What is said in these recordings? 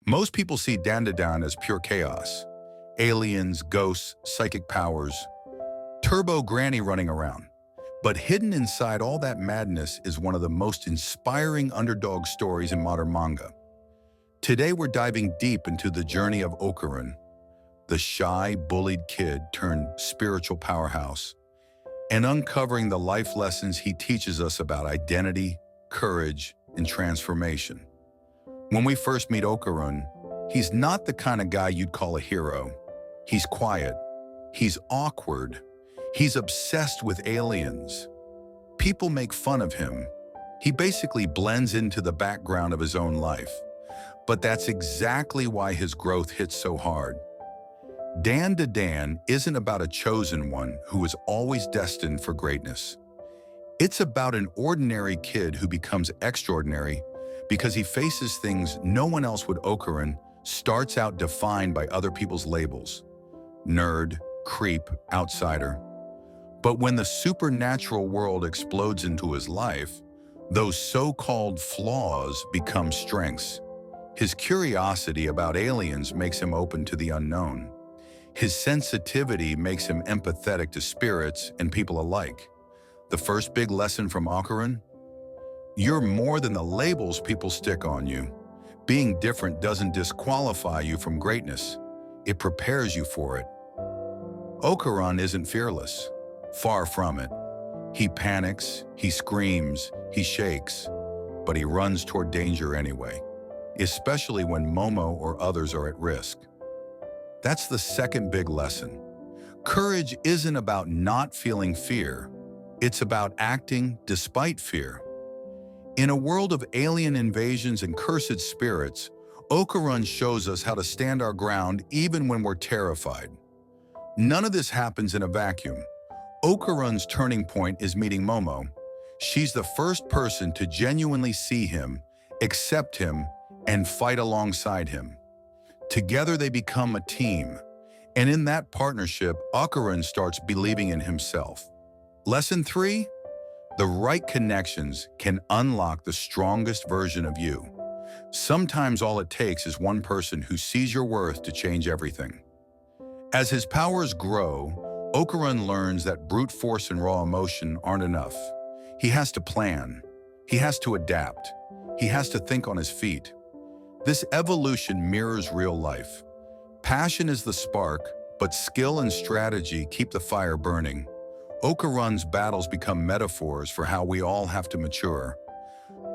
Most people see DanDan as pure chaos. Aliens, ghosts, psychic powers, turbo granny running around. But hidden inside all that madness is one of the most inspiring underdog stories in modern manga. Today we're diving deep into the journey of Okarun, the shy, bullied kid turned spiritual powerhouse, and uncovering the life lessons he teaches us about identity, courage, and transformation. When we first meet Okarun, he's not the kind of guy you'd call a hero. He's quiet. He's awkward. He's obsessed with aliens. People make fun of him. He basically blends into the background of his own life. But that's exactly why his growth hits so hard. DanDan isn't about a chosen one who is always destined for greatness. It's about an ordinary kid who becomes extraordinary because he faces things no one else would. Okarun starts out defined by other people's labels: nerd, creep, outsider. But when the supernatural world explodes into his life, those so-called flaws become strengths. His curiosity about aliens makes him open to the unknown. His sensitivity makes him empathetic to spirits and people alike. The first big lesson from Okarun: you're more than the labels people stick on you. Being different doesn't disqualify you from greatness. It prepares you for it. Okarun isn't fearless. Far from it. He panics, he screams, he shakes, but he runs toward danger anyway, especially when Momo or others are at risk. That's the second big lesson. Courage isn't about not feeling fear. It's about acting despite fear. In a world of alien invasions and cursed spirits, Okarun shows us how to stand our ground even when we're terrified. None of this happens in a vacuum. Okarun's turning point is meeting Momo. She's the first person to genuinely see him, accept him, and fight alongside him. Together they become a team, and in that partnership, Okarun starts believing in himself. Lesson 3: the right connections can unlock the strongest version of you. Sometimes all it takes is one person who sees your worth to change everything. As his powers grow, Okarun learns that brute force and raw emotion aren't enough. He has to plan. He has to adapt. He has to think on his feet. This evolution mirrors real life. Passion is the spark, but skill and strategy keep the fire burning. Okarun's battles become metaphors for how we all have to mature,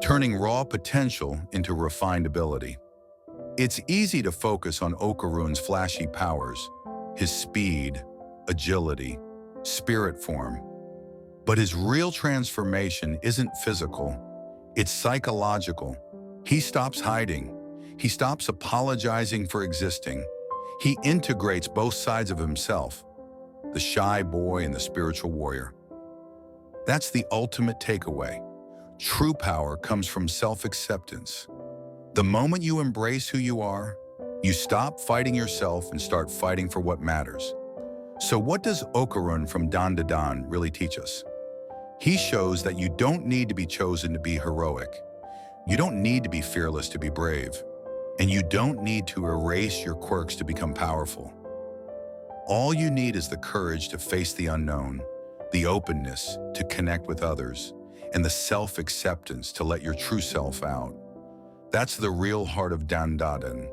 turning raw potential into refined ability. It's easy to focus on Okarun's flashy powers, his speed, agility, spirit form. But his real transformation isn't physical, it's psychological. He stops hiding. He stops apologizing for existing. He integrates both sides of himself, the shy boy and the spiritual warrior. That's the ultimate takeaway. True power comes from self-acceptance. The moment you embrace who you are, you stop fighting yourself and start fighting for what matters. So what does Okarun from DanDan really teach us? He shows that you don't need to be chosen to be heroic. You don't need to be fearless to be brave. And you don't need to erase your quirks to become powerful. All you need is the courage to face the unknown, the openness to connect with others, and the self-acceptance to let your true self out. That's the real heart of DanDan.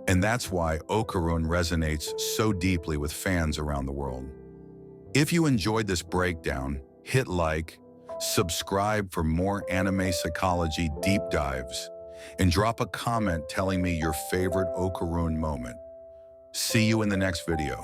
And that's why Okarun resonates so deeply with fans around the world. If you enjoyed this breakdown, hit like, subscribe for more anime psychology deep dives, and drop a comment telling me your favorite Okarun moment. See you in the next video.